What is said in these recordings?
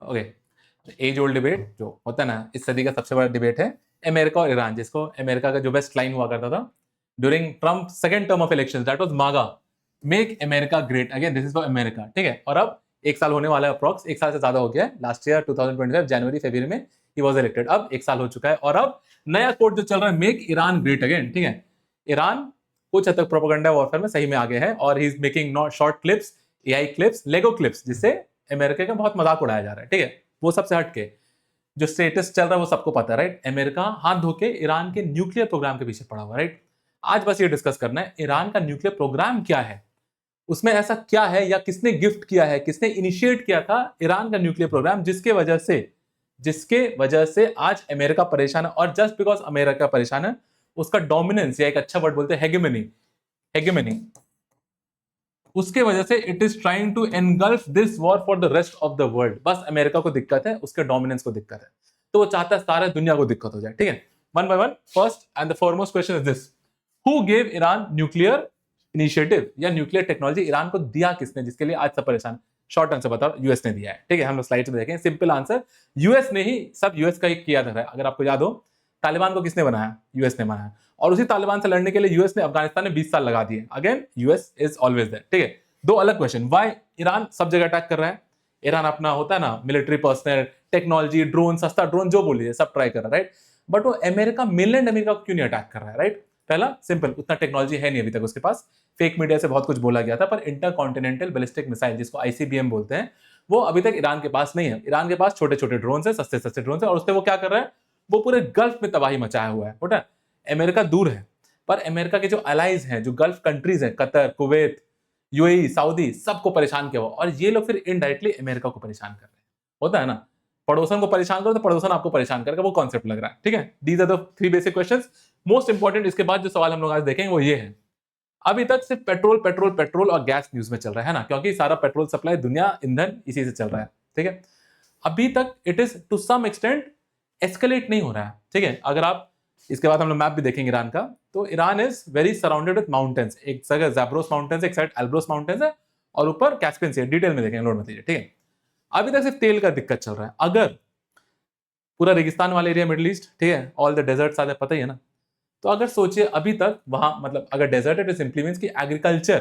Okay, as old debate जो होता है ना, इस सदी का सबसे बड़ा डिबेट है अमेरिका और ईरान, जिसको अमेरिका का जो बेस्ट लाइन हुआ करता था during Trump second term of election, that was MAGA, make America great again, this is for America. ठीक है, और अब एक साल होने वाला है, अप्रॉक्स एक साल से ज्यादा हो गया है। लास्ट ईयर 2025 जनवरी फरवरी में ही वाज इलेक्टेड, अब एक साल हो चुका है। और अब नया कोड जो चल रहा है, मेक ईरान ग्रेट अगेन। ठीक है, ईरान कुछ हद तक प्रोपेगेंडा वॉरफेयर में सही में आगे है, और he is making not short clips, AI clips, Lego clips, जिससे अमेरिका का बहुत मजाक उड़ाया जा रहा है। ठीक है, वो सबसे हटके जो स्टेटस चल रहा है वो सबको पता है, राइट। अमेरिका हाथ धोके ईरान के न्यूक्लियर प्रोग्राम के पीछे पड़ा हुआ, राइट। आज बस ये डिस्कस करना है ईरान का न्यूक्लियर प्रोग्राम क्या है, उसमें ऐसा क्या है, या किसने गिफ्ट किया है, किसने इनिशिएट किया था ईरान का न्यूक्लियर प्रोग्राम, जिसके वजह से आज अमेरिका परेशान है। और जस्ट बिकॉज अमेरिका परेशान है, उसका डोमिनेंस, या एक अच्छा वर्ड बोलते हैं हेगेमनी, उसके वजह से it is trying to engulf this war for the rest of the world. बस अमेरिका को दिक्कत है, उसके डोमिनेंस को दिक्कत है, तो वो चाहता है सारे दुनिया को दिक्कत हो जाए। ठीक है, one by one, first and the foremost question is this, who gave Iran nuclear initiative, या न्यूक्लियर टेक्नोलॉजी ईरान को दिया किसने, जिसके लिए आज सब परेशान। शॉर्ट आंसर बताओ, यूएस ने दिया है। ठीक है, हम लोग स्लाइड्स में देखें, सिंपल आंसर, यूएस ने ही, सब यूएस का ही किया था। अगर आपको याद हो, तालिबान को किसने बनाया, यूएस ने बनाया, और उसी तालिबान से लड़ने के लिए यूएस ने अफगानिस्तान में 20 साल लगा दिए। Again US is always there. ठीक है, दो अलग क्वेश्चन, व्हाई ईरान सब जगह अटैक कर रहा है। ईरान अपना होता है ना मिलिट्री पर्सनल, टेक्नोलॉजी, ड्रोन, सस्ता ड्रोन जो बोलिए सब ट्राई कर रहा है, राइट। बट वो अमेरिका, मेनलैंड अमेरिका को क्यों नहीं अटैक कर रहा है, राइट। पहला सिंपल, उतना टेक्नोलॉजी है नहीं अभी तक उसके पास। फेक मीडिया से बहुत कुछ बोला गया था, पर इंटरकॉन्टिनेंटल बैलिस्टिक मिसाइल, जिसको आईसीबीएम बोलते हैं, वो अभी तक ईरान के पास नहीं है। ईरान के पास छोटे छोटे ड्रोन है, सस्ते सस्ते ड्रोन है, और उससे वो क्या कर रहा है, वो पूरे गल्फ में तबाही मचाया हुआ है। उठा, अमेरिका दूर है, पर अमेरिका के जो अलाइज हैं, जो गल्फ कंट्रीज हैं, कतर, कुवैत, यूएई, सऊदी, सबको परेशान किया हुआ, और ये लोग फिर इनडायरेक्टली अमेरिका को परेशान कर रहे हैं। होता है ना, पड़ोसन को परेशान करो तो पड़ोसन आपको परेशान करेगा, वो कॉन्सेप्ट लग रहा है। ठीक है, these are the three basic questions. Most important इसके बाद जो सवाल हम लोग आज देखेंगे वो ये है, अभी तक सिर्फ पेट्रोल पेट्रोल पेट्रोल और गैस न्यूज में चल रहा है ना, क्योंकि सारा पेट्रोल सप्लाई दुनिया ईंधन इसी से चल रहा है। ठीक है, अभी तक it is to some extent escalate नहीं हो रहा है। ठीक है, अगर आप इसके बाद हम लोग मैप भी देखेंगे ईरान का, तो Iran is very surrounded with mountains. एक जगह ज़ैब्रोस माउंटेन्स, एक साइड एल्ब्रोस माउंटेन्स है, और ऊपर कैस्पियन सी है। डिटेल में देखेंगे, लोड मत लीजिए। ठीक है, अभी तक सिर्फ तेल का दिक्कत चल रहा है। अगर पूरा रेगिस्तान वाला एरिया मिडिल ईस्ट, ठीक है, ऑल द डेजर्ट्स आते पता ही है ना, तो अगर सोचिए अभी तक वहां, मतलब अगर डेजर्ट है तो सिंपली मींस कि एग्रीकल्चर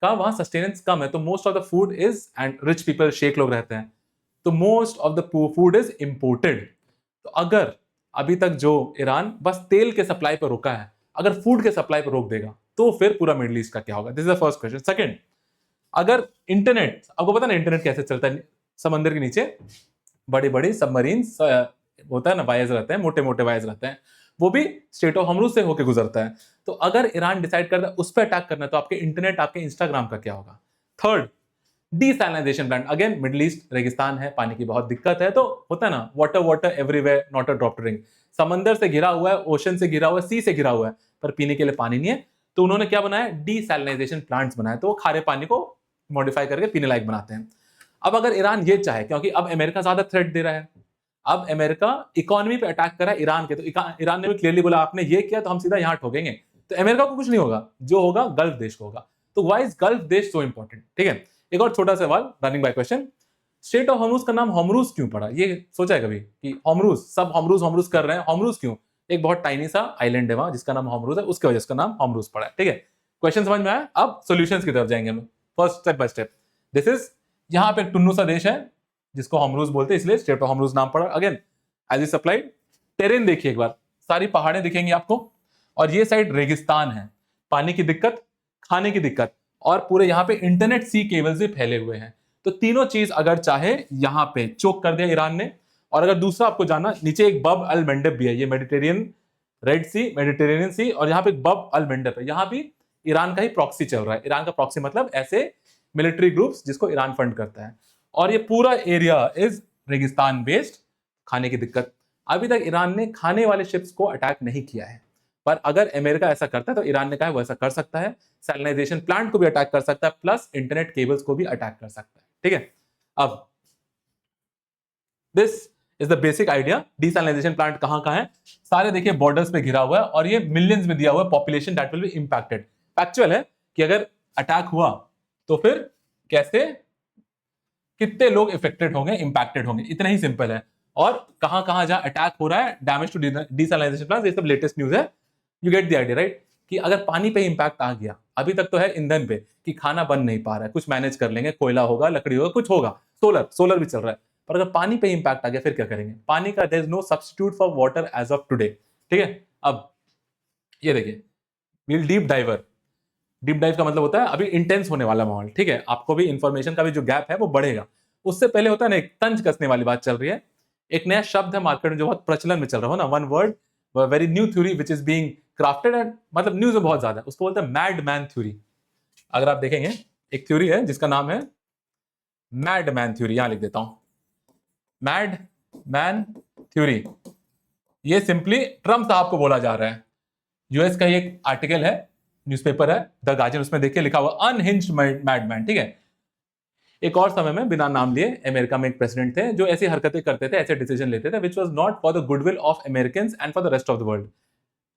का वहां सस्टेनेंस कम है, तो most of the food is, and rich people, शेख लोग रहते हैं, तो most of the food is imported. तो अगर अभी तक जो ईरान बस तेल के सप्लाई पर रुका है, अगर फूड के सप्लाई पर रोक देगा, तो फिर पूरा मिडिल ईस्ट का क्या होगा। This is the first question. Second, अगर इंटरनेट, आपको पता ना इंटरनेट कैसे चलता है, समंदर के नीचे बड़ी बड़ी सबमरीन होता है ना, वायर्स रहते हैं, मोटे मोटे वायर्स रहते हैं, वो भी स्टेट ऑफ हॉर्मुज से होकर गुजरता है। तो अगर ईरान डिसाइड करता है उस पर अटैक करना है, तो आपके इंटरनेट, आपके इंस्टाग्राम का क्या होगा। Third, desalination plant, again Middle East रेगिस्तान है, पानी की बहुत दिक्कत है, तो होता है ना, water water everywhere, not a drop to drink. समंदर से घिरा हुआ है, ओशन से घिरा हुआ है, सी से घिरा हुआ है, पर पीने के लिए पानी नहीं है। तो उन्होंने क्या बनाया, डीसैलिनाइजेशन प्लांट्स बनाए, तो वो खारे पानी को मॉडिफाई करके पीने लायक बनाते हैं। अब अगर ईरान ये चाहे, क्योंकि अब अमेरिका ज्यादा थ्रेट दे रहा है, अब अमेरिका इकोनॉमी पे अटैक करा ईरान के, तो ईरान ने भी क्लियरली बोला आपने ये किया तो हम सीधा यहां ठोकेंगे, तो अमेरिका को कुछ नहीं होगा, जो होगा गल्फ देश को होगा। तो व्हाई इज गल्फ देश सो इंपॉर्टेंट। ठीक है, एक और छोटा सवाल, running by question, state of Hormuz का नाम हॉर्मुज क्यों पड़ा, ये सोचा है कभी कि हॉर्मुज, सब हॉर्मुज हॉर्मुज कर रहे हैं, हॉर्मुज क्यों। एक बहुत टाइनी सा आइलैंड है वहां जिसका नाम हॉर्मुज है, उसके वजह से उसका नाम हॉर्मुज पड़ा है। ठीक है, क्वेश्चन समझ में आया। अब सॉल्यूशंस की तरफ जाएंगे हम। First, step by step, this is, यहां पे टुन्नू सा देश है जिसको हॉर्मुज बोलते हैं, इसलिए स्टेट ऑफ हॉर्मुज नाम पड़ा। Again as is supplied, terrain देखिए एक बार, सारी पहाड़ें दिखेंगी आपको, और ये साइड रेगिस्तान है, पानी की दिक्कत, खाने की दिक्कत, और पूरे यहाँ पे इंटरनेट सी केबल्स भी फैले हुए हैं। तो तीनों चीज अगर चाहे यहाँ पे चोक कर दिया ईरान ने। और अगर दूसरा आपको जानना, नीचे एक बब अल मंडब भी है, ये मेडिटेरियन रेड सी, मेडिटेरियन सी, और यहाँ पे एक बब अल मंडब है, यहाँ भी ईरान का ही प्रॉक्सी चल रहा है। ईरान का प्रॉक्सी मतलब ऐसे मिलिट्री ग्रुप्स जिसको ईरान फंड करता है, और ये पूरा एरिया इज रेगिस्तान बेस्ड। खाने की दिक्कत, अभी तक ईरान ने खाने वाले शिप्स को अटैक नहीं किया है, पर अगर अमेरिका ऐसा करता है तो ईरान ने कहा वो ऐसा कर सकता है, सैलिनाइजेशन प्लांट को भी अटैक कर सकता है, प्लस इंटरनेट केबल्स को भी अटैक कर सकता है। ठीक है, अब this is the basic idea. Desalination plant कहां है, सारे देखिए बॉर्डर्स पे घिरा हुआ है, और ये मिलियंस में दिया हुआ है population that will be impacted. Factual है कि अगर अटैक हुआ तो फिर कैसे कितने लोग इफेक्टेड होंगे, इंपैक्टेड होंगे, इतना ही सिंपल है। और कहां कहां जहां अटैक हो रहा है, डैमेज टू डिसैलिनेशन प्लांट्स, ये सब लेटेस्ट न्यूज है। You get the idea right, कि अगर पानी पे इंपैक्ट आ गया, अभी तक तो है ईंधन पे कि खाना बन नहीं पा रहा है, कुछ मैनेज कर लेंगे, कोयला होगा, लकड़ी होगा, कुछ होगा, सोलर सोलर भी चल रहा है, पर अगर पानी पे इंपैक्ट आ गया फिर क्या करेंगे? पानी का there is no substitute for water as of today, ठीक है। अब ये देखिए, विल डीप डाइव का मतलब होता है अभी इंटेंस होने वाला माहौल, ठीक है। आपको भी इंफॉर्मेशन का भी जो गैप है वो बढ़ेगा। उससे पहले होता है ना, एक तंज कसने वाली बात चल रही है। एक नया शब्द है मार्केट में जो बहुत प्रचलन में चल रहा हो ना, one word, very new theory which is being crafted and मतलब न्यूज में बहुत ज्यादा है, उसको बोलते हैं मैड मैन थ्योरी। अगर आप देखेंगे, एक थ्योरी है जिसका नाम है मैड मैन थ्योरी, यहां लिख देता हूं, मैड मैन थ्योरी। ये सिंपली ट्रम्प साहब को बोला जा रहा है। यूएस का एक आर्टिकल है, न्यूज़पेपर है द गार्जियन, उसमें देखिए लिखा हुआ अनहिंज्ड मैडमैन, ठीक है। एक और समय में बिना नाम लिए अमेरिका में एक प्रेसिडेंट थे जो ऐसी हरकतें करते थे, ऐसे डिसीजन लेते थे which was not for the goodwill of Americans and for the rest of the world.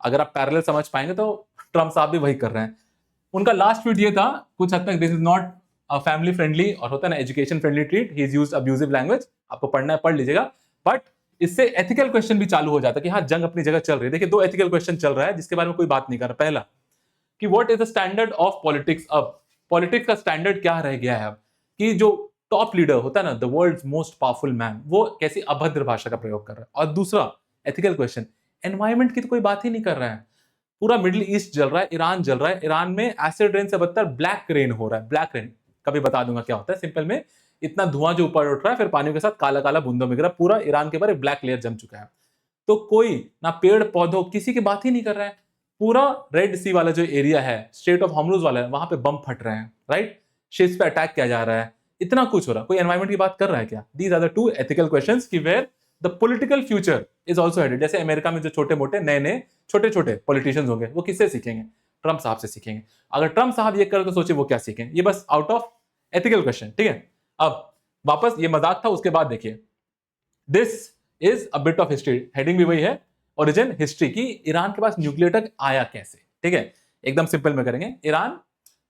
अगर आप पैरेलल समझ पाएंगे तो ट्रम्प साहब भी वही कर रहे हैं। उनका लास्ट ट्वीट ये था कुछ हद तक, this is not a family friendly और होता है ना education friendly tweet, he is used abusive language, आपको पढ़ना है पढ़ लीजिएगा। बट इससे एथिकल क्वेश्चन भी चालू हो जाता है कि हाँ, जंग अपनी जगह चल रही है। देखिए, दो एथिकल क्वेश्चन चल रहा है जिसके बारे में कोई बात नहीं कर रहा। पहला कि what is the standard of politics, अब पॉलिटिक्स का स्टैंडर्ड क्या रह गया है अब, कि जो टॉप लीडर होता है ना, the world's most powerful man, वो कैसी अभद्र भाषा का प्रयोग कर रहा है। और दूसरा एथिकल क्वेश्चन, एनवायरमेंट की तो कोई बात ही नहीं कर रहा है। पूरा मिडिल ईस्ट जल रहा है, ईरान जल रहा है, ईरान में एसिड रेन से बदतर ब्लैक रेन हो रहा है। ब्लैक रेन कभी बता दूंगा क्या होता है। सिंपल में इतना धुआं जो ऊपर उठ रहा है, फिर पानी के साथ काला काला बूंदों में गिरा, पूरा ईरान के ऊपर एक ब्लैक लेयर जम चुका है। तो कोई ना पेड़ पौधों किसी की बात ही नहीं कर रहा है। पूरा रेड सी वाला जो एरिया है, स्टेट ऑफ हॉर्मुज वाला है, वहां पे बम फट रहे हैं, राइट, शिप्स पे अटैक किया जा रहा है, इतना कुछ हो रहा है। कोई एनवायरमेंट की बात कर रहा है क्या? These are the two ethical questions कि where the political future is also headed. जैसे अमेरिका में जो छोटे मोटे नए नए छोटे छोटे पॉलिटिशियंस होंगे, वो किससे सीखेंगे? ट्रम्प साहब से सीखेंगे। अगर ट्रम्प साहब ये कर तो सोचिए वो क्या सीखेंगे। ये बस आउट ऑफ एथिकल क्वेश्चन, ठीक है। अब वापस, ये मजाक था, उसके बाद देखिए, this is a bit of history, heading भी वही है, ओरिजिन हिस्ट्री, की ईरान के पास न्यूक्लियर तक आया कैसे, ठीक है। एकदम सिंपल में करेंगे, ईरान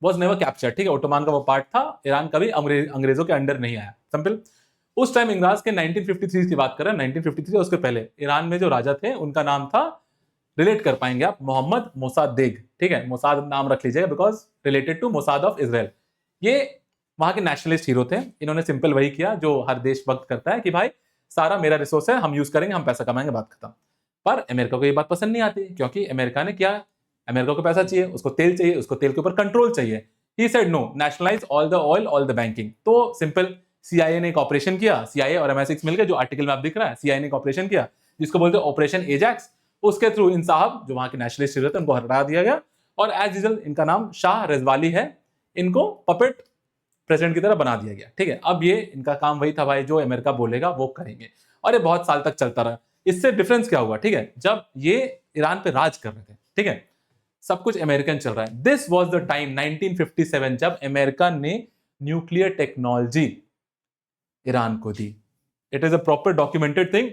वॉज नेवर कैप्चर, ठीक है, ओटोमान का वो पार्ट था, ईरान कभी अंग्रेजों के अंडर नहीं आया, सिंपल। उस टाइम इंग्राज के 1953 की बात कर रहे हैं, 1953 उसके पहले ईरान में जो राजा थे उनका नाम था, रिलेट कर पाएंगे आप, मोहम्मद मोसादेग, ठीक है, मोसाद नाम रख लीजिएगा because related to Mossad of Israel. ये वहां के नेशनलिस्ट हीरो थे। इन्होंने सिंपल वही किया जो हर देशभक्त करता है कि भाई सारा मेरा रिसोर्स है, हम यूज करेंगे, हम पैसा कमाएंगे, बात खत्म। पर अमेरिका को ये बात पसंद नहीं आती, क्योंकि अमेरिका ने क्या, अमेरिका को पैसा चाहिए, उसको तेल चाहिए, उसको तेल के ऊपर कंट्रोल चाहिए। He said no, nationalize all the oil, all the banking. तो सिंपल, सीआईए ने एक ऑपरेशन किया, सीआईए और MI6 मिलकर, जो आर्टिकल में आप दिख रहा है, सीआईए ने एक ऑपरेशन किया जिसको बोलते हैं ऑपरेशन एजैक्स। उसके थ्रू इन साहब जो वहां के नेशनलिस्ट हीरो थे उनको हटा दिया गया, और एज यूजुअल इनका नाम शाह रजवाली है, इनको पपेट प्रेसिडेंट की तरह बना दिया गया, ठीक है। अब ये इनका काम वही था भाई, जो अमेरिका बोलेगा वो करेंगे, और ये बहुत साल तक चलता रहा। इससे डिफरेंस क्या हुआ, ठीक है, जब ये ईरान पे राज कर रहे थे, ठीक है, सब कुछ अमेरिकन चल रहा है। दिस वाज द टाइम 1957 जब अमेरिका ने न्यूक्लियर टेक्नोलॉजी ईरान को दी। It is a proper documented thing.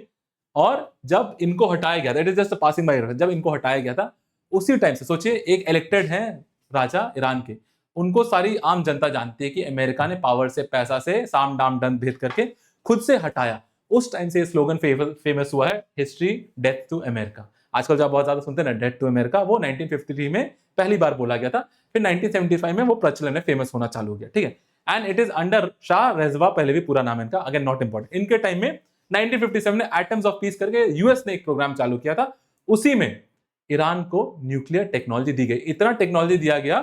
और जब इनको हटाया गया था, it is just passing by, जब इनको हटाया गया था उसी टाइम से सोचिए, एक इलेक्टेड है राजा ईरान के, उनको सारी आम जनता जानती है कि अमेरिका ने पावर से, पैसा से, साम दाम दंड भेद करके खुद से हटाया। उस टाइम से ये स्लोगन फेमस हुआ है, हिस्ट्री डेथ टू अमेरिका। आजकल जो आप बहुत ज्यादा सुनते हैं ना, डेथ टू अमेरिका, वो 1953 में पहली बार बोला गया था, फिर 1975 में वो प्रचलन में फेमस होना चालू हो गया, ठीक है। And it is under Shah रजवा, पहले भी पूरा नाम है इनका, अगेन नॉट इंपॉर्टेंट। इनके टाइम में 1957 में एटम्स ऑफ पीस करके यूएस ने एक प्रोग्राम चालू किया था, उसी में ईरान को न्यूक्लियर टेक्नोलॉजी दी गई। इतना टेक्नोलॉजी दिया गया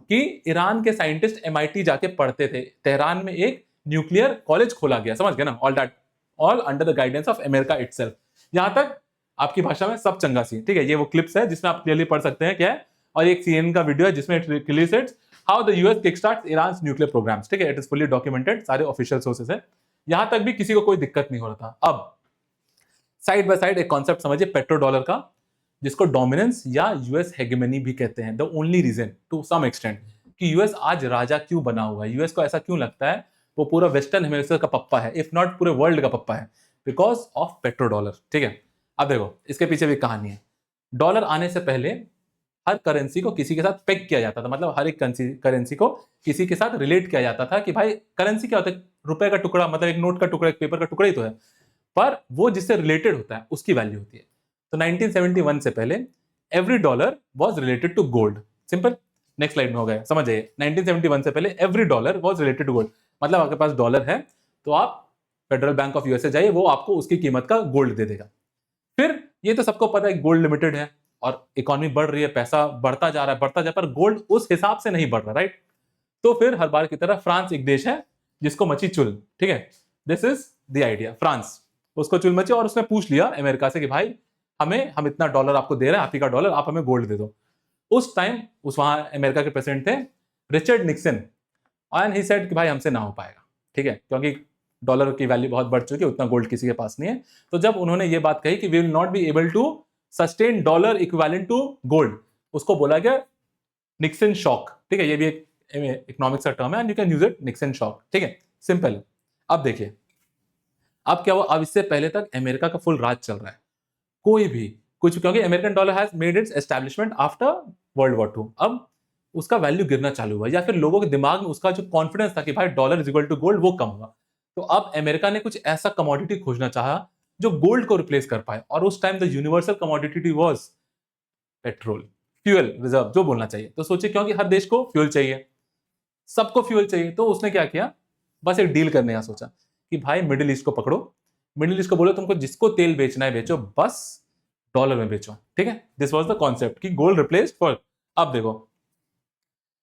कि ईरान के साइंटिस्ट MIT जाके पढ़ते थे, तेहरान में एक न्यूक्लियर कॉलेज खोला गया, समझ गए ना, all that all under the guidance of America itself. यहां तक आपकी भाषा में सब चंगा सी, ठीक है। ये वो क्लिप्स है जिसमें आप क्लियरली पढ़ सकते हैं क्या है, और एक CNN का वीडियो है जिसमें clearly sets how the US kickstarts Iran's nuclear programmes, ठीक है, इट इज फुली डॉक्यूमेंटेड, सारे ऑफिशियल सोर्सेस है। यहां तक भी किसी को कोई दिक्कत नहीं हो रहा था। अब साइड बाय साइड एक कॉन्सेप्ट समझिए पेट्रो डॉलर का, जिसको डोमिनेंस या यूएस हेगेमनी भी कहते हैं। The only reason to some extent कि यूएस आज राजा क्यों बना हुआ है, यूएस को ऐसा क्यों लगता है वो पूरा वेस्टर्न हेमिस्फीयर का पप्पा है, इफ नॉट पूरे वर्ल्ड का पप्पा है, बिकॉज ऑफ पेट्रो डॉलर, ठीक है। अब देखो इसके पीछे भी कहानी है। डॉलर आने से पहले हर करेंसी को किसी के साथ पेग किया जाता था, मतलब हर एक करेंसी को किसी के साथ रिलेट किया जाता था कि भाई करेंसी क्या होता है, रुपए का टुकड़ा, मतलब एक नोट का टुकड़ा, एक पेपर का टुकड़ा ही तो है, पर वो जिससे रिलेटेड होता है उसकी वैल्यू होती है। तो 1971 से पहले every dollar was related to gold. Simple, next slide में हो गया, समझ जाइए। 1971 से पहले every dollar was related to gold, मतलब आपके पास डॉलर है तो आप फेडरल बैंक ऑफ यूएसए जाइए, वो आपको उसकी कीमत का गोल्ड दे देगा। फिर ये तो सबको पता है गोल्ड लिमिटेड है और इकोनॉमी बढ़ रही है, पैसा बढ़ता जा रहा है, बढ़ता जा रहा है, पर गोल्ड उस हिसाब से नहीं बढ़ रहा, राइट। तो फिर हर बार की तरह फ्रांस एक देश है जिसको मची चुल, ठीक है, this is the idea, France, उसको चुल मची और उसने पूछ लिया अमेरिका से कि भाई हम इतना डॉलर आपको दे रहे हैं, आप ही का डॉलर, आप हमें गोल्ड दे दो। उस टाइम उस वहां अमेरिका के प्रेसिडेंट थे Richard Nixon, and he said कि भाई हमसे ना हो पाएगा, ठीक है, क्योंकि डॉलर की वैल्यू बहुत बढ़ चुकी है, उतना गोल्ड किसी के पास नहीं है। तो जब उन्होंने ये बात कही कि we will not be able to sustain dollar equivalent to gold, उसको बोला गया निक्सन शॉक, ठीक है, ये भी एक इकोनॉमिक्स का टर्म है and you can use it, Nixon shock, ठीक है, सिंपल है। अब देखिए अब क्या हुआ, अब इससे पहले तक अमेरिका का फुल राज चल रहा है, कोई भी कुछ, क्योंकि American dollar has made its establishment after world war two. अब उसका वैल्यू गिरना चालू हुआ, या फिर लोगों के दिमाग में उसका जो कॉन्फिडेंस था कि भाई dollar is equal to gold, वो कम हुआ। तो अब अमेरिका ने कुछ ऐसा कमोडिटी खोजना चाहा जो गोल्ड को रिप्लेस कर पाए, और उस time the universal commodity was petrol, fuel reserve जो बोलना चाहिए। तो सोचिए, क्योंकि हर देश को फ्यूल चाहिए, सबको फ्यूल चाहिए, तो उसने क्या किया, बस एक डील करने का सोचा कि भाई मिडिल ईस्ट को पकड़ो, मिडिल ईस्ट को बोलो तुमको जिसको तेल बेचना है बेचो, बस डॉलर में बेचो, ठीक है। दिस वाज द कॉन्सेप्ट कि गोल्ड रिप्लेस्ड फॉर। अब देखो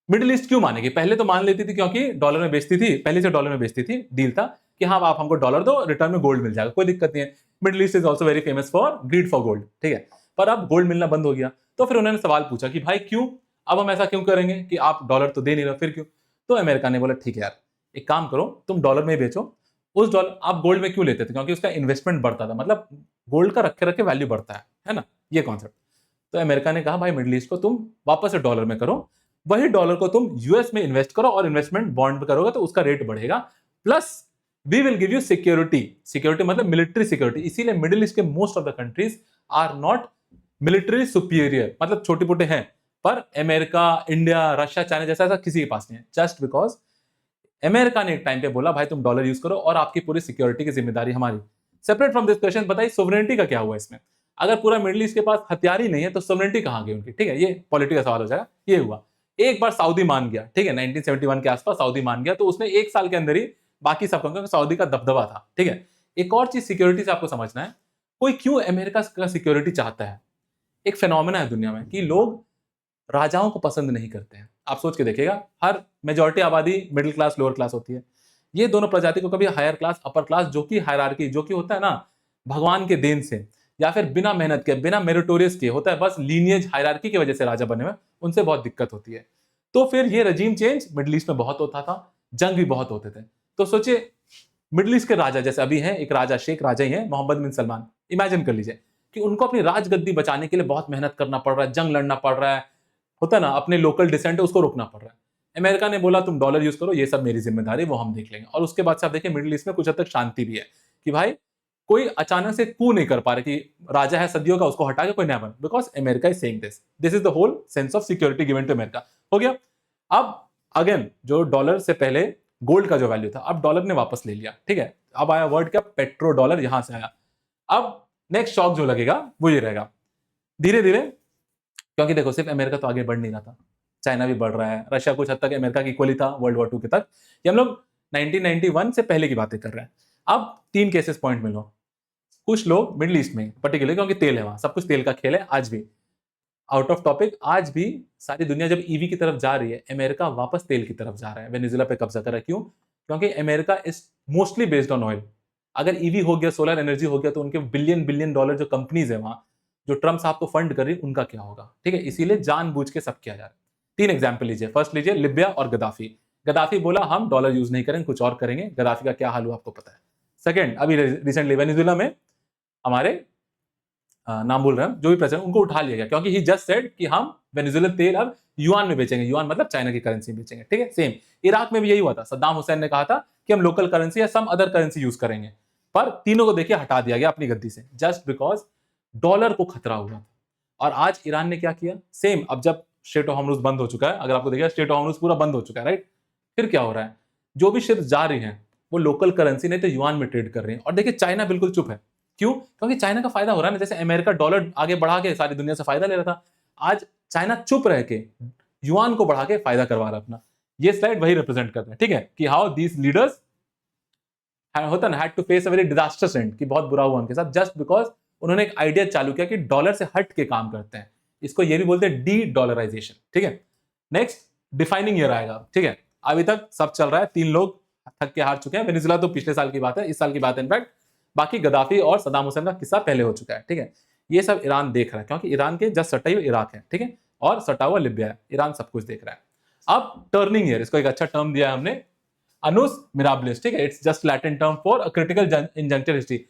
मिडिल ईस्ट क्यों मानेगी, पहले तो मान लेती थी क्योंकि डॉलर में बेचती थी, पहले से डॉलर में बेचती थी, डील था कि हाँ आप हमको डॉलर दो, रिटर्न में गोल्ड मिल जाएगा, कोई दिक्कत नहीं है। Middle east is also very famous for greed for gold, ठीक है। पर अब गोल्ड मिलना बंद हो गया, तो फिर उन्होंने सवाल पूछा कि भाई क्यों, अब हम ऐसा क्यों करेंगे कि आप डॉलर तो दे नहीं रहे, फिर क्यों। तो अमेरिका ने बोला ठीक है यार, एक काम करो, तुम डॉलर में बेचो, उस डॉलर आप गोल्ड में क्यों लेते थे, क्योंकि उसका इन्वेस्टमेंट बढ़ता था, मतलब गोल्ड का रखे रखे वैल्यू बढ़ता है ना, ये कॉन्सेप्ट। तो अमेरिका ने कहा भाई मिडिल ईस्ट को तुम वापस से डॉलर में करो, वही डॉलर को तुम यूएस में इन्वेस्ट करो, और इन्वेस्टमेंट बॉन्ड में करोगे तो उसका रेट बढ़ेगा, plus we will give you security, security मतलब मिलिट्री सिक्योरिटी। इसीलिए मिडिल ईस्ट के most of the countries are not military superior, मतलब छोटे मोटे हैं, पर अमेरिका, इंडिया, रशिया, चाइना जैसा ऐसा किसी के पास नहीं है, जस्ट बिकॉज अमेरिका ने एक टाइम पे बोला भाई तुम डॉलर यूज करो और आपकी पूरी सिक्योरिटी की जिम्मेदारी हमारी। सेपरेट फ्रॉम दिस क्वेश्चन, बताइए सोवरेनिटी का क्या हुआ इसमें, अगर पूरा मिडिल ईस्ट के पास हथियार ही नहीं है तो सोवरेनिटी कहां गई उनकी, ठीक है, ये पॉलिटिकल सवाल हो जाएगा। ये हुआ, एक बार सऊदी मान गया, ठीक है, 1971 के आसपास सऊदी मान गया, तो उसने एक साल के अंदर ही बाकी सब, क्योंकि सऊदी का दबदबा था, ठीक है। एक और चीज सिक्योरिटी से आपको समझना है, कोई क्यों अमेरिका का सिक्योरिटी चाहता है। एक फेनोमेना है दुनिया में कि लोग राजाओं को पसंद नहीं करते हैं, आप सोच के देखिएगा, हर मेजॉरिटी आबादी मिडिल क्लास लोअर क्लास होती है, ये दोनों प्रजाति को कभी हायर क्लास अपर क्लास, जो कि हायरार्की जो कि होता है ना भगवान के देन से, या फिर बिना मेहनत के, बिना मेरिटोरियस के होता है, बस लीनियज हायरार्की की वजह से राजा बने हुए, उनसे बहुत दिक्कत होती है। तो फिर ये रजीम चेंज मिडिल ईस्ट में बहुत होता था, जंग भी बहुत होते थे। तो सोचिए मिडिल ईस्ट के राजा जैसे अभी हैं, एक राजा शेख राजा ही है मोहम्मद बिन सलमान, इमेजिन कर लीजिए कि उनको अपनी राजगद्दी बचाने के लिए बहुत मेहनत करना पड़ रहा है, जंग लड़ना पड़ रहा है, होता है ना, अपने लोकल डिसेंट है उसको रोकना पड़ रहा है। अमेरिका ने बोला तुम डॉलर यूज करो, ये सब मेरी जिम्मेदारी, वो हम देख लेंगे। और उसके बाद से आप देखिए मिडिल ईस्ट में कुछ हद तक शांति भी है कि भाई कोई अचानक से कू नहीं कर पा रहे कि राजा है सदियों का, उसको हटा के कोई नया बन, because America is saying this, this is the whole sense of security given to America. हो गया। अब अगेन जो डॉलर से पहले गोल्ड का जो वैल्यू था, अब डॉलर ने वापस ले लिया, ठीक है। अब आया वर्ड क्या, पेट्रो डॉलर, यहां से आया। अब नेक्स्ट शॉक जो लगेगा वो ये रहेगा, धीरे धीरे, क्योंकि देखो सिर्फ अमेरिका तो आगे बढ़ नहीं रहा था, चाइना भी बढ़ रहा है, रशिया कुछ हद तक अमेरिका की इक्वली था वर्ल्ड वॉर 2 के तक, ये हम लोग 1991 से पहले की बातें कर रहे हैं। अब 3 केसेस पॉइंट में लो, कुछ लोग मिडिल ईस्ट में पर्टिकुलर, क्योंकि तेल है वहां, सब कुछ तेल का खेल है आज भी, आउट ऑफ टॉपिक, आज भी सारी दुनिया जब ईवी की तरफ जा रही है, अमेरिका वापस तेल की तरफ जा रहा है, वेनेजुएला पे कब्जा कर रहा है। क्यों? क्योंकि America is mostly based on oil. अगर ईवी हो गया, सोलर एनर्जी हो गया, तो उनके बिलियन बिलियन डॉलर जो कंपनीज है वहां, जो ट्रम्प साहब को फंड कर रही है, उनका क्या होगा, ठीक है। इसीलिए जानबूझ के सब किया जा रहा है। 3 एग्जाम्पल लीजिए, फर्स्ट लीजिए लिबिया और गद्दाफी। गद्दाफी बोला हम डॉलर यूज नहीं करेंगे, कुछ और करेंगे, गद्दाफी का क्या हाल हुआ आपको पता है। सेकंड, अभी रिसेंटली वेनेजुएला में हमारे नाम बोल रहे हैं जो भी प्रेसिडेंट, उनको उठा लिया गया, क्योंकि ही जस्ट सेड कि हम वेनेजुएला तेल अब युआन में बेचेंगे, युआन मतलब चाइना की करेंसी में बेचेंगे, ठीक है। सेम इराक में भी यही हुआ था, सद्दाम हुसैन ने कहा था कि हम लोकल करेंसी या सम अदर करेंसी यूज करेंगे, पर तीनों को देखिए हटा दिया गया अपनी गद्दी से, जस्ट बिकॉज डॉलर को खतरा हुआ था। और आज ईरान ने क्या किया, सेम, अब जब स्ट्रेट ऑफ हॉर्मुज बंद हो चुका है, अगर आपको देखिए स्ट्रेट ऑफ हॉर्मुज पूरा बंद हो चुका है, राइट, फिर क्या हो रहा है, जो भी शिप्स जा रही हैं वो लोकल करेंसी नहीं तो युआन में ट्रेड कर रहे हैं। और देखिए चाइना बिल्कुल चुप है, क्यों? क्योंकि चाइना का फायदा हो रहा है ना, जैसे अमेरिका डॉलर आगे बढ़ा के सारी दुनिया से फायदा ले रहा था, आज चाइना चुप रह के युआन को बढ़ा के फायदा करवा रहा है अपना। ये स्लाइड वही रिप्रेजेंट करता है, ठीक है, कि हाउ दीस लीडर्स होता ना had to face a very disasters and, कि बहुत बुरा हुआ उनके साथ जस्ट बिकॉज उन्होंने एक आइडिया चालू किया कि डॉलर से हट के काम करते हैं। इसको ये भी बोलते हैं डी डॉलराइजेशन, ठीक है। नेक्स्ट डिफाइनिंग ईयर आएगा, ठीक है। अभी तक सब चल रहा है, 3 लोग थक के हार चुके हैं। वेनेजुला तो पिछले साल की बात है, इस साल की बात है इनफैक्ट। बाकी गद्दाफी और सद्दाम हुसैन का किस्सा पहले हो चुका है, ठीक है। ये सब ईरान देख रहा है, क्योंकि ईरान के जस्ट सटा हुआ इराक है, ठीक है, और सटा हुआ लिबिया है। ईरान सब कुछ देख रहा है। अब टर्निंग ईयर, इसको एक अच्छा टर्म दिया है हमने, अनुस मिराबलिस, ठीक है। It's just Latin term for a critical juncture history.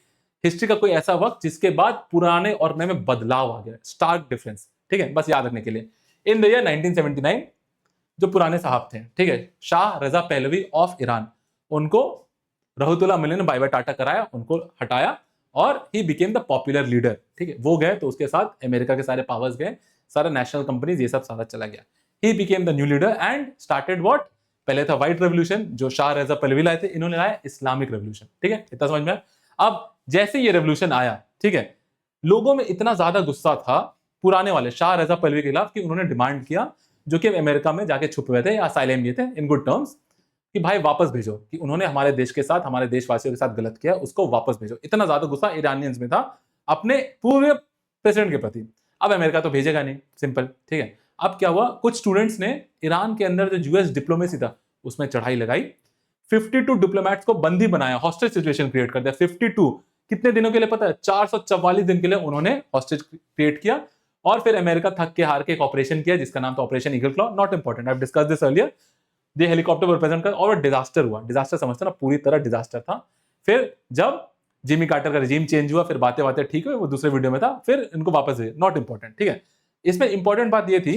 History का कोई ऐसा वक्त जिसके बाद पुराने और नए में बदलाव आ गया, स्टार्क डिफरेंस, ठीक है, बस याद रखने के लिए। इन द ईयर 1979 जो पुराने साहब थे, ठीक है, Shah Reza Pahlavi of Iran, उनको रहमतुल्लाह अलैह ने बाय बाय टाटा कराया, उनको हटाया और he became the popular leader, ठीक है। वो गए तो उसके साथ अमेरिका के सारे पावर्स गए, सारा नेशनल कंपनीज ये सब सारा चला गया। He became the new leader and started what, पहले था व्हाइट रेवोल्यूशन जो शाह रजा पहलवी लाए थे, इन्होंने लाया इस्लामिक रेवोल्यूशन, ठीक है, इतना समझ में आया? अब जैसे ये रेवोल्यूशन आया, ठीक है, लोगों में इतना ज्यादा गुस्सा था पुराने वाले शाह रजा पहलवी के खिलाफ कि उन्होंने डिमांड किया, जो कि अमेरिका में जाके छुपे हुए थे या असाइलम लिए थे इन गुड टर्म्स, कि भाई वापस भेजो, कि उन्होंने हमारे देश के साथ, हमारे देशवासियों के साथ गलत किया, उसको वापस भेजो। इतना ज्यादा गुस्सा ईरानियंस में था अपने पूरे प्रेसिडेंट के प्रति। अब अमेरिका तो भेजेगा नहीं, सिंपल, ठीक है। अब क्या हुआ, कुछ स्टूडेंट्स ने ईरान के अंदर जो यूएस डिप्लोमेसी था उसमें चढ़ाई लगाई, 52 डिप्लोमेट्स को बंदी बनाया, हॉस्टेज सिचुएशन क्रिएट कर दिया। 52 कितने दिनों के लिए पता है? 444 दिन के लिए उन्होंने हॉस्टेज क्रिएट किया। और फिर अमेरिका थक के हार के एक ऑपरेशन किया जिसका नाम था operation Eagle Claw, not important, I have discussed this earlier. ये हेलीकॉप्टर रिप्रेजेंट कर, और डिजास्टर हुआ, डिजास्टर समझते ना, पूरी तरह डिजास्टर था। फिर जब जिमी कार्टर का रिजीम चेंज हुआ, फिर बातें बातें ठीक हुई, वो दूसरे वीडियो में था, फिर इनको वापस भेजे, नॉट इंपॉर्टेंट, ठीक है। इसमें इंपॉर्टेंट बात ये थी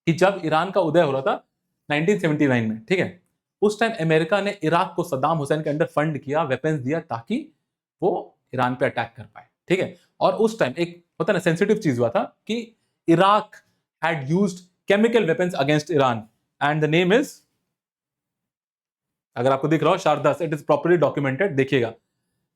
कि जब ईरान का उदय हो रहा था 1979 में, ठीक है, उस टाइम अमेरिका ने इराक को सद्दाम हुसैन के अंडर फंड किया, वेपन्स दिया, ताकि वो ईरान पे अटैक कर पाए, ठीक है। और उस टाइम एक होता ना सेंसिटिव चीज हुआ था कि Iraq had used chemical weapons against Iran and the name is, अगर आपको दिख रहा हो, शारदास, इट इज प्रॉपर्ली डॉक्यूमेंटेड, देखिएगा।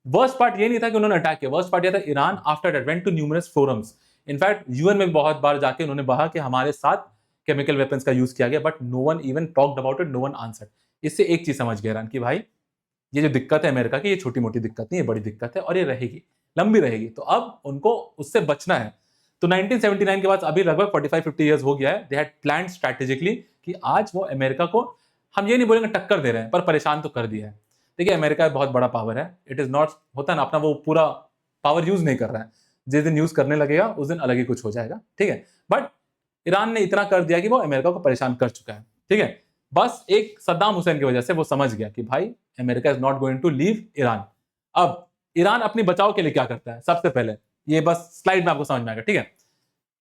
वर्स्ट पार्ट ये नहीं था कि उन्होंने अटैक किया, वर्स्ट पार्ट ये था Iran after that went to numerous forums, in fact UN में बहुत बार जाके उन्होंने कहा कि हमारे साथ केमिकल वेपन्स का यूज किया गया, but no one even talked about it, no one answered. इससे एक चीज समझ गया ईरान की, भाई ये जो दिक्कत है अमेरिका की, ये छोटी मोटी दिक्कत नहीं, ये बड़ी दिक्कत है और ये रहेगी, लंबी रहेगी, तो अब उनको उससे बचना है। तो 1979 के बाद अभी लगभग 45-50 इयर्स हो गया है, दे हैड प्लान्ड स्ट्रैटेजिकली कि आज वो अमेरिका को, हम ये नहीं बोलेंगे टक्कर दे रहे हैं, पर परेशान तो कर दिया है। देखिए अमेरिका बहुत बड़ा पावर है, इट इज नॉट, होता ना अपना वो पूरा पावर यूज नहीं कर रहा है, जिस दिन यूज करने लगेगा उस दिन अलग ही कुछ हो जाएगा, ठीक है। बट ईरान ने इतना कर दिया कि वो अमेरिका को परेशान कर चुका है, ठीक है। बस एक सद्दाम हुसैन की वजह से वो समझ गया कि भाई America is not going to leave Iran. अब ईरान अपनी बचाव के लिए क्या करता है, सबसे पहले ये बस स्लाइड में आपको समझ में आएगा, ठीक है।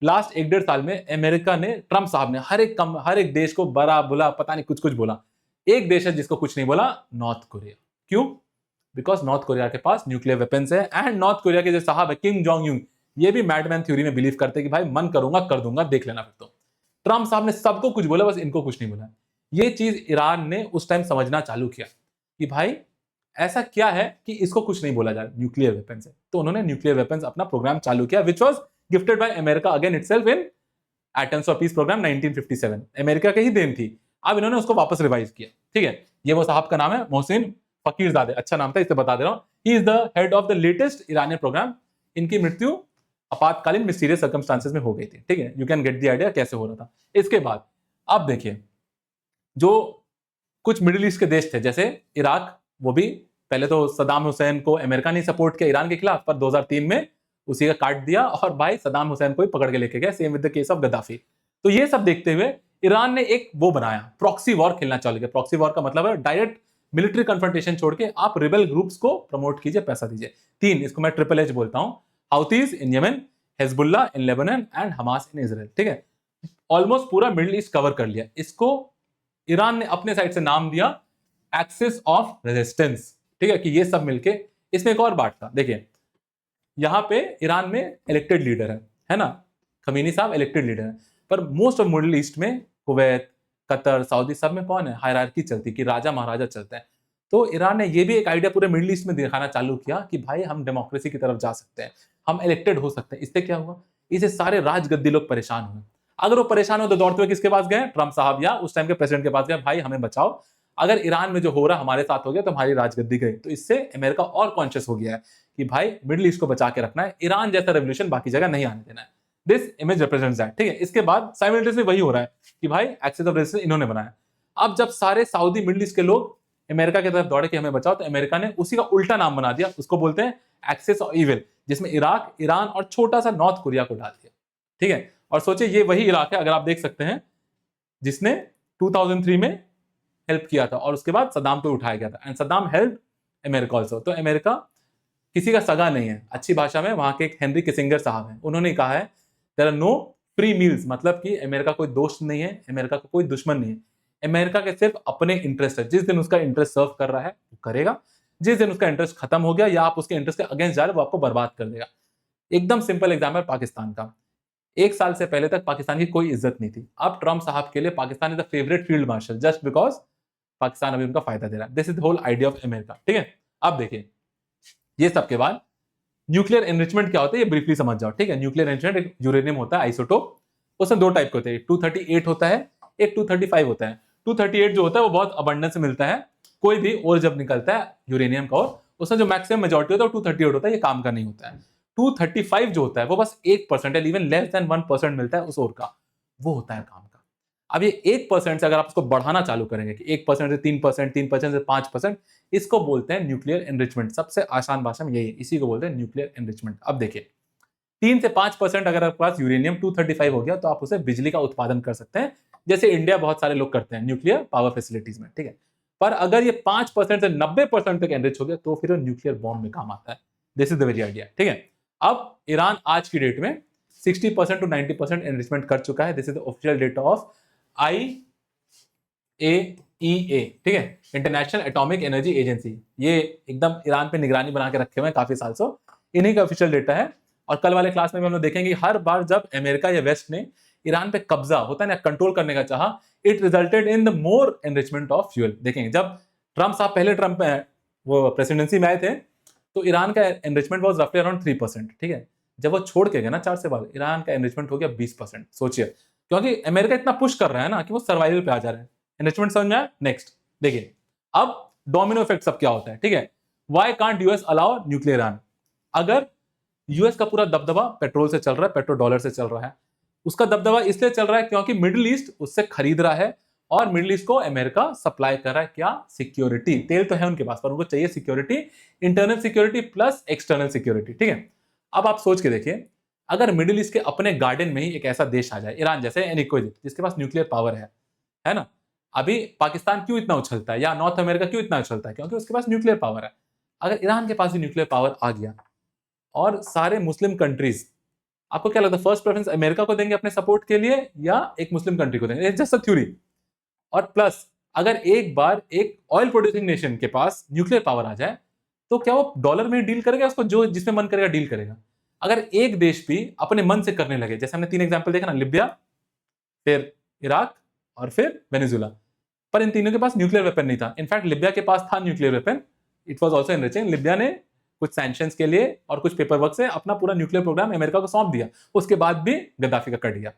लास्ट 1-1.5 साल में अमेरिका ने, ट्रंप साहब ने हर एक देश को बड़ा बुला, पता नहीं कुछ कुछ बोला। एक देश है जिसको कुछ नहीं बोला, नॉर्थ कोरिया। क्यों? बिकॉज नॉर्थ कोरिया के पास न्यूक्लियर वेपन्स है, एंड नॉर्थ कोरिया के जो साहब है किम जोंग यूंग, ये भी मैडमैन थ्योरी में बिलीव करते हैं कि भाई मन करूंगा कर दूंगा, देख लेना फिर तो। ट्रंप साहब ने सबको कुछ बोला, बस इनको कुछ नहीं बोला। ये चीज ईरान ने उस टाइम समझना चालू किया कि भाई ऐसा क्या है कि इसको कुछ नहीं बोला जा रहा, न्यूक्लियर वेपन्स है। तो उन्होंने न्यूक्लियर वेपन्स अपना प्रोग्राम चालू किया, which was gifted by America again itself in atoms of peace program 1957, America की ही देन थी। अब इन्होंने उसको वापस रिवाइज किया, ठीक है। ये वो साहब का नाम है मोहसिन फकीरजादे, अच्छा नाम था, इससे बता दे रहा हूं। He is the head of the latest Iranian program. इनकी मृत्यु आपातकालीन मिस्टीरियस सर्कमस्टांसेस में हो गई थी, ठीक है। You can get the idea कैसे हो रहा था। इसके बाद अब देखिए, जो कुछ मिडिल ईस्ट के देश थे जैसे इराक, वो भी पहले तो सद्दाम हुसैन को अमेरिका ने सपोर्ट किया ईरान के खिलाफ, पर 2003 में उसी का काट दिया और भाई सद्दाम हुसैन को ही पकड़ के लेके गए, same with the case of Gaddafi. तो ये सब देखते हुए ईरान ने एक वो बनाया, प्रॉक्सी वॉर खेलना चालू किया। प्रॉक्सी वॉर का मतलब है डायरेक्ट मिलिट्री कन्फ्रंटेशन छोड़ के आप रिबेल ग्रुप्स को प्रमोट कीजिए, पैसा दीजिए। 3, इसको मैं ट्रिपल एच बोलता हूं, Houthis in Yemen, Hezbollah in Lebanon and Hamas in Israel, ठीक है। ऑलमोस्ट पूरा मिडिल ईस्ट कवर कर लिया। इसको ईरान ने अपने साइड से नाम दिया एक्सिस ऑफ रेजिस्टेंस, ठीक है, कि ये सब मिलके। इसमें एक और बात था, देखिए यहां पे ईरान में इलेक्टेड लीडर है ना, खमीनी साहब इलेक्टेड लीडर है, पर मोस्ट ऑफ मिडिल ईस्ट में कुवैत, कतर, सऊदी, सब में कौन है, हायरार्की चलती कि राजा महाराजा चलता है। तो ईरान ने ये भी एक आइडिया पूरे मिडिल ईस्ट में दिखाना चालू किया कि भाई हम डेमोक्रेसी की तरफ जा सकते हैं, हम इलेक्टेड हो सकते हैं। इससे क्या हुआ, इससे सारे राजगद्दी लोग परेशान हुए। अगर वो परेशान हो तो दौड़ते हुए किसके पास गए, ट्रम्प साहब या उस टाइम के प्रेसिडेंट के पास गए, भाई हमें बचाओ, अगर ईरान में जो हो रहा हमारे साथ हो गया तो हमारी राजगद्दी गई। तो इससे अमेरिका और कॉन्शियस हो गया है कि भाई मिडिल ईस्ट को बचा के रखना है, ईरान जैसा रेवोल्यूशन बाकी जगह नहीं आने देना है। दिस इमेज रिप्रेजेंट्स दैट, ठीक है। इसके बाद साइमल्टेनियसली वही हो रहा है कि भाई एक्सेस ऑफ रेजिस्टेंस इन्होंने बनाया। अब जब सारे सऊदी मिडिल ईस्ट के लोग अमेरिका की तरफ दौड़े कि हमें बचाओ, तो अमेरिका ने उसी का उल्टा नाम बना दिया, उसको बोलते हैं एक्सेस ऑफ इविल, जिसमें इराक, ईरान और छोटा सा नॉर्थ कोरिया को डाल दिया, ठीक है। और सोचिए ये वही इलाका है, अगर आप देख सकते हैं, जिसने 2003 में हेल्प किया था और उसके बाद सद्दाम को उठाया गया था, and Saddam help America also. तो अमेरिका किसी का सगा नहीं है। अच्छी भाषा में वहां के एक हेनरी किसिंगर साहब हैं, उन्होंने कहा है there are no free meals, मतलब कि अमेरिका कोई दोस्त नहीं है, अमेरिका का कोई दुश्मन नहीं है, अमेरिका के सिर्फ अपने इंटरेस्ट है। जिस दिन उसका इंटरेस्ट सर्व कर रहा है वो करेगा, जिस दिन उसका इंटरेस्ट खत्म हो गया या आप उसके इंटरेस्ट के अगेंस्ट जा रहे हो, वो आपको बर्बाद कर देगा। एकदम सिंपल एग्जाम्पल पाकिस्तान का, एक साल से पहले तक पाकिस्तान की कोई इज्जत नहीं थी, अब ट्रम्प साहब के लिए Pakistan is the favourite field marshal just because Pakistan अभी उनका फायदा दे रहा है। This is the whole idea of America, ठीक है। अब देखिए ये सब के बाद न्यूक्लियर एनरिचमेंट क्या होता है ये ब्रीफली समझ जाओ, ठीक है। न्यूक्लियर एनरिचमेंट एक यूरेनियम होता है आइसोटोप, उसमें दो टाइप के होते हैं, 238 होता है, एक 235 होता है। 238 जो होता है वो बहुत अबंडेंस से मिलता है, कोई भी और जब निकलता है यूरेनियम का और उसमें जो मैक्सिमम मेजॉरिटी होता है वो 238 होता है, ये काम का नहीं होता है। 235 जो होता है वो बस 1% है, इवन लेस देन 1% मिलता है उस और का, वो होता है काम का। अब ये 1% से अगर आप उसको बढ़ाना चालू करेंगे कि 1% से 3%, 3% से 5%, इसको बोलते हैं न्यूक्लियर एनरिचमेंट। सबसे आसान भाषा में यही है, इसी को बोलते हैं न्यूक्लियर एनरिचमेंट। अब देखिए 3 से 5% अगर आपके पास यूरेनियम 235 हो गया तो आप उसे बिजली का उत्पादन कर सकते हैं, जैसे इंडिया बहुत सारे लोग करते हैं न्यूक्लियर पावर फैसिलिटीज में, ठीक है। पर अगर ये 5% से 90% तक एनरिच हो गया तो फिर वो न्यूक्लियर बॉम्ब में काम आता है। This is the very idea, ठीक है। अब ईरान आज की डेट में 60% टू 90% एनरिचमेंट कर चुका है। This is the official data of IAEA, ठीक है, इंटरनेशनल एटॉमिक एनर्जी एजेंसी। ये एकदम ईरान पे निगरानी बना के रखे हुए हैं काफी साल से, इन्हीं का ऑफिशियल डेटा है। और कल वाले क्लास में भी हम लोग देखेंगे हर बार जब अमेरिका या वेस्ट ने ईरान पे कब्जा होता है ना, कंट्रोल करने का चाहा, it resulted in the more enrichment of fuel. देखेंगे जब ट्रम्प साहब पहले ट्रम्प वो प्रेसिडेंसी में आए थे तो ईरान का एनरिचमेंट वाज रफली अराउंड 3%, ठीक है। जब वो छोड़ के गए ना 4 से बाद, ईरान का एनरिचमेंट हो गया 20%। सोचिए, क्योंकि अमेरिका इतना पुश कर रहा है ना कि वो सर्वाइवल पे आ जा रहे हैं। एनरिचमेंट समझ में आया। नेक्स्ट देखिए अब डोमिनो इफेक्ट सब क्या होता है, ठीक है। Why can't US allow nuclear Iran? अगर यूएस का पूरा दबदबा पेट्रोल से चल रहा है, पेट्रोल डॉलर से चल रहा है, उसका दबदबा इसलिए चल रहा है क्योंकि मिडिल ईस्ट उससे खरीद रहा है और मिडिल ईस्ट को अमेरिका सप्लाई कर रहा है क्या? सिक्योरिटी। तेल तो है उनके पास पर उनको चाहिए security, internal security plus external security, ठीक है। अब आप सोच के देखिए, अगर मिडिल ईस्ट के अपने गार्डन में ही एक ऐसा देश आ जाए, ईरान जैसे एनी कोई जिसके पास न्यूक्लियर पावर है ना। अभी पाकिस्तान क्यों इतना उछलता है या नॉर्थ अमेरिका क्यों इतना उछलता है? क्योंकि उसके पास न्यूक्लियर पावर है। अगर ईरान के पास भी न्यूक्लियर पावर आ गया और सारे मुस्लिम कंट्रीज, आपको क्या लगता है फर्स्ट प्रेफरेंस अमेरिका को देंगे अपने सपोर्ट के लिए या एक मुस्लिम कंट्री को देंगे? Just a theory. और प्लस अगर एक बार एक ऑयल प्रोड्यूसिंग नेशन के पास न्यूक्लियर पावर आ जाए तो क्या वो डॉलर में डील करेगा? उसको जो जिसमें मन करेगा डील करेगा। अगर एक देश भी अपने मन से करने लगे, जैसे हमने 3 एग्जांपल देखा ना, लिबिया, फिर इराक और फिर वेनेजुला, पर इन तीनों के पास न्यूक्लियर वेपन नहीं था। इनफैक्ट लिबिया के पास था nuclear weapon, it was also enriching. Libya ने कुछ सैंक्शंस के लिए और कुछ पेपर वर्क से अपना पूरा न्यूक्लियर प्रोग्राम अमेरिका को सौंप दिया, उसके बाद भी गद्दाफी का कर दिया।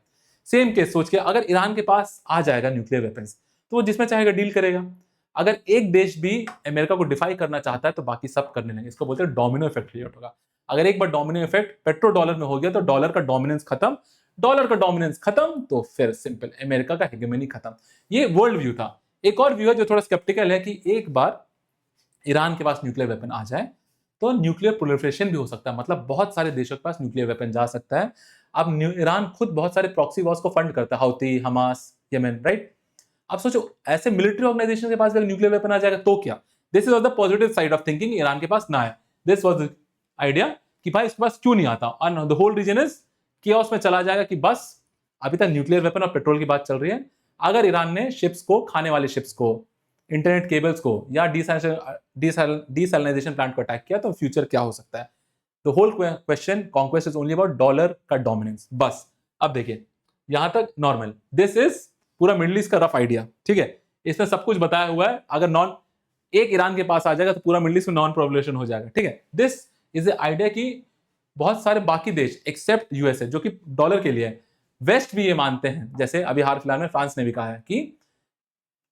सेम केस सोच के अगर ईरान के पास आ जाएगा न्यूक्लियर वेपन्स तो वो जिसमें चाहेगा डील करेगा। अगर एक देश भी अमेरिका को डिफाई करना चाहता है तो बाकी सब करने लगे। इसको बोलते हैं डोमिनो इफेक्ट क्रिएट होगा। अगर एक बार डोमिनो इफेक्ट पेट्रो डॉलर में हो गया तो डॉलर का डोमिनेंस खत्म, डॉलर का डोमिनेंस खत्म तो फिर सिंपल अमेरिका का हेगेमनी खत्म। ये वर्ल्ड व्यू था। एक और व्यू है जो थोड़ा स्केप्टिकल है कि एक बार ईरान के पास न्यूक्लियर वेपन आ जाए तो न्यूक्लियर प्रोलिफरेशन भी हो सकता है, मतलब बहुत सारे देशों के पास न्यूक्लियर वेपन जा सकता है। अब ईरान खुद बहुत सारे प्रॉक्सी वॉर्स को फंड करता है, हाउती, हमास, यमन, राइट। अब सोचो ऐसे मिलिट्री ऑर्गेनाइजेशन के पास अगर न्यूक्लियर वेपन आ जाएगा तो क्या? This is the positive side of thinking Iran के पास ना है। दिस वाज द आइडिया कि भाई इसके पास क्यों नहीं आता, और the whole reason is chaos में चला जाएगा कि बस अभी तक न्यूक्लियर वेपन और पेट्रोल की बात चल रही है। अगर ईरान ने शिप्स को, खाने वाले शिप्स को, इंटरनेट केबल्स को या डीसैलिनाइजेशन प्लांट को अटैक किया तो फ्यूचर क्या हो सकता है? The whole question conquest is only about dollar का डोमिनेंस, बस। अब देखिए यहां तक नॉर्मल, दिस इज पूरा मिडिल ईस्ट का रफ आइडिया, ठीक है। इसमें सब कुछ बताया हुआ है। अगर नॉन एक ईरान के पास आ जाएगा तो पूरा मिडिल ईस्ट में नॉन प्रोलिफरेशन हो जाएगा, ठीक है। दिस इज द आइडिया कि बहुत सारे बाकी देश एक्सेप्ट यूएसए जो कि डॉलर के लिए है, वेस्ट भी ये मानते हैं, जैसे अभी हाल फिलहाल में फ्रांस ने भी कहा है कि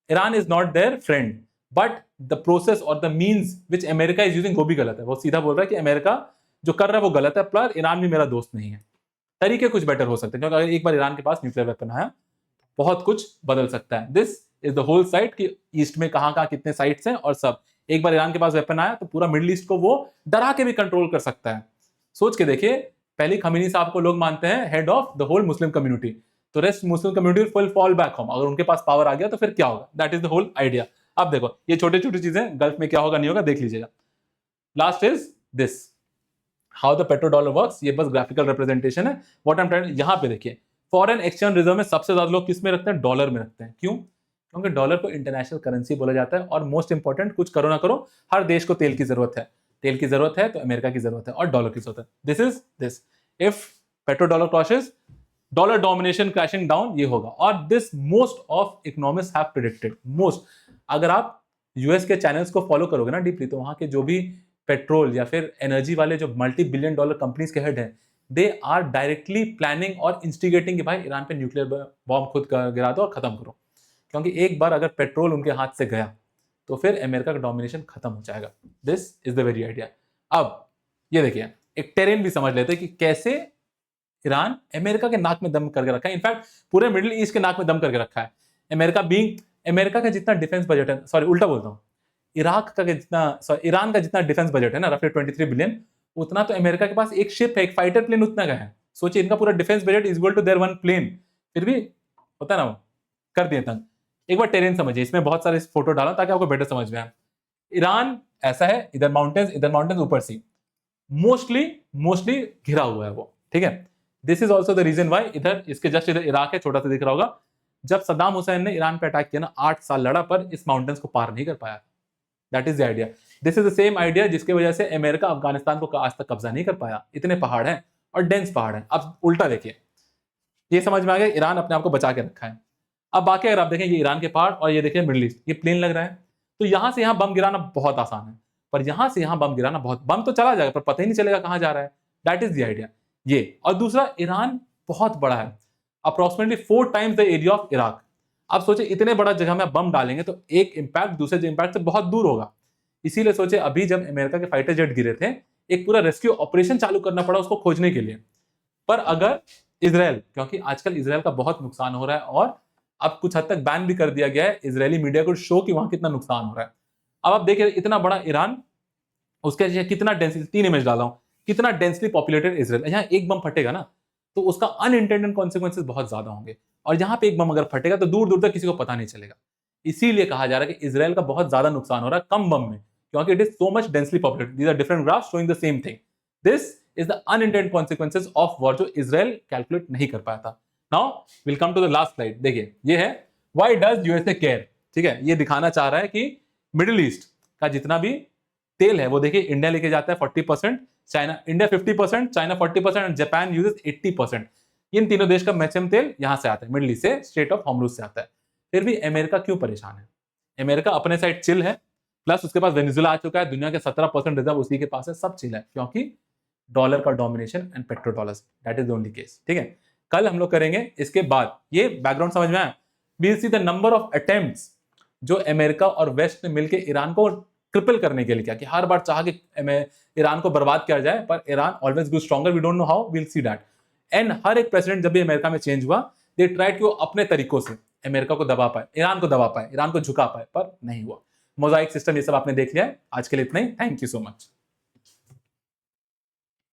Iran is not their friend but the process और the means which America is using वो भी गलत है। वो सीधा बोल रहा है कि अमेरिका जो कर रहा है वो गलत है, पर ईरान भी मेरा दोस्त नहीं है। तरीके कुछ बेटर हो सकते हैं, क्योंकि अगर एक बार ईरान के पास न्यूक्लियर वेपन आया बहुत कुछ बदल सकता है। This is the whole site कि ईस्ट में कहां कितने साइट्स हैं और सब। एक बार ईरान के पास वेपन आया तो पूरा मिडिल ईस्ट को वो डरा के भी कंट्रोल कर सकता है। सोच के देखिए, पहले खमीनी साहब को लोग मानते हैं head of the whole Muslim community, तो rest Muslim community will fall back home. अगर उनके पास पावर आ गया तो फिर क्या होगा, that is the whole idea. अब देखो ये छोटी छोटी चीजें गल्फ में क्या होगा नहीं होगा देख लीजिएगा। Last is this, how the petro dollar works. ये बस ग्राफिकल रिप्रेजेंटेशन है। व्हाट आई एम ट्राइंग, यहां पे देखिए फॉरेन एक्सचेंज रिजर्व में सबसे ज्यादा लोग किस में रखते हैं, डॉलर में रखते हैं। क्यों? क्योंकि डॉलर को इंटरनेशनल करेंसी बोला जाता है, और मोस्ट इंपॉर्टेंट, कुछ करो ना करो हर देश को तेल की जरूरत है। तेल की जरूरत है तो अमेरिका की जरूरत है और डॉलर की जरूरत है। This is this, if petro dollar crosses, dollar domination crashing down, ये होगा। और this most of economist have predicted, most. अगर आप यूएस के चैनल्स को फॉलो करोगे ना डीपली, तो वहां के जो भी पेट्रोल या फिर एनर्जी वाले जो मल्टी बिलियन डॉलर कंपनीज के हेड हैं, दे आर डायरेक्टली प्लानिंग और इंस्टिगेटिंग कि भाई ईरान पे न्यूक्लियर बॉम्ब खुद गिरा दो और खत्म करो। क्योंकि एक बार अगर पेट्रोल उनके हाथ से गया तो फिर अमेरिका का डोमिनेशन खत्म हो जाएगा। This is the very idea. अब ये देखिए, एक टेरेन भी समझ लेते हैं कि कैसे ईरान अमेरिका के नाक में दम करके रखा है, इनफैक्ट पूरे मिडिल ईस्ट के नाक में दम करके रखा है। अमेरिका का जितना डिफेंस बजट है, सॉरी उल्टा बोलता हूँ, ईरान का जितना डिफेंस बजट है ना, रफली 23 बिलियन, उतना तो अमेरिका के पास एक शिप है, एक फाइटर प्लेन उतना का है। सोचिए इनका पूरा defence budget is equal to their one plane, फिर भी होता ना वो कर दिए तंग। एक बार टेरेन समझिए, इसमें बहुत सारे फोटो डाला ताकि आपको बेटर समझ में आए। ईरान ऐसा है, इधर माउंटेन्स ऊपर सी, मोस्टली घिरा हुआ है वो, ठीक है। This is also the reason why इधर इसके जस्ट इधर इराक है, छोटा सा दिख रहा होगा। जब सद्दाम हुसैन ने ईरान पे अटैक किया ना, 8 साल लड़ा पर इस माउंटेन्स को पार नहीं कर पाया। That is the idea. This is the same idea जिसकी वजह से अमेरिका अफगानिस्तान को आज तक कब्जा नहीं कर पाया। इतने पहाड़ हैं और डेंस पहाड़ हैं। अब उल्टा देखिए, ये समझ में आ गया, ईरान अपने आप को बचा के रखा है। अब बाकी अगर आप देखें, ये ईरान के पहाड़ और ये देखिए मिडिल ईस्ट, ये प्लेन लग रहा है, तो यहां से यहां बम गिराना बहुत आसान है, पर यहां से यहां बम गिराना बहुत, बम तो चला जाएगा पर पता ही नहीं चलेगा कहां जा रहा है। दैट इज द आइडिया ये। और दूसरा, ईरान बहुत बड़ा है, approximately 4 times the area of Iraq. आप सोचे इतने बड़ा जगह में बम डालेंगे तो एक इंपैक्ट दूसरे इंपैक्ट से बहुत दूर होगा। इसीलिए सोचे अभी जब अमेरिका के फाइटर जेट गिरे थे, एक पूरा रेस्क्यू ऑपरेशन चालू करना पड़ा उसको खोजने के लिए। पर अगर इजराइल, क्योंकि आजकल इजराइल का बहुत नुकसान हो रहा है और अब कुछ हद तक बैन भी कर दिया गया है इजरायली मीडिया को शो कि वहां कितना नुकसान हो रहा है। अब आप देखिए इतना बड़ा ईरान, उसके कितना डेंसली, 3 इमेज डाला हूं, कितना डेंसली पॉपुलेटेड इजराइल। यहाँ एक बम फटेगा ना तो उसका अनइंटेंडेड कॉन्सिक्वेंसेस बहुत ज्यादा होंगे, और यहाँ पे एक बम अगर फटेगा तो दूर दूर तक किसी को पता नहीं चलेगा। इसीलिए कहा जा रहा है कि इजराइल का बहुत ज्यादा नुकसान हो रहा है कम बम में, क्योंकि it is so much densely populated. These are different graphs showing the same thing. This is the unintended consequences of war जो इजराइल कैलकुलेट नहीं कर पाया था। Now will come to the last slide. देखिए ये है व्हाई डज यूएसए केयर, ठीक है। ये दिखाना चाह रहा है कि मिडिल ईस्ट का जितना भी तेल है वो देखिए इंडिया लेके जाता है 40%, चाइना, इंडिया 50%, चाइना 40% और जापान यूजेस 80%। इन तीनों देश का मैक्सिमम तेल यहां से आता है, मिडिल ईस्ट से, स्ट्रेट ऑफ हॉर्मुज से आता है। फिर भी अमेरिका क्यों परेशान है? अमेरिका अपने साइड चिल है, प्लस उसके पास वेनेजुएला आ चुका है, दुनिया के 17% रिजर्व उसी के पास है, सब चिल है, क्योंकि डॉलर का domination and petro dollars, that is the only case, ठीक है। कल हम लोग करेंगे इसके बाद, ये बैकग्राउंड समझ में आया, we'll see the number of attempts जो अमेरिका और वेस्ट ने मिलकर ईरान को ट्रिपल करने के लिए किया, कि हर बार चाह के ईरान को बर्बाद किया जाए, पर Iran always grow stronger, we don't know how, we'll see that. And हर एक प्रेसिडेंट जब भी अमेरिका में चेंज हुआ, दे ट्राइड कि वो अपने तरीकों से अमेरिका को दबा पाए, ईरान को दबा पाए, ईरान को झुका पाए, पर नहीं हुआ। मोजाइक सिस्टम ये सब आपने देख लिया है। आज के लिए इतना ही, थैंक यू सो मच।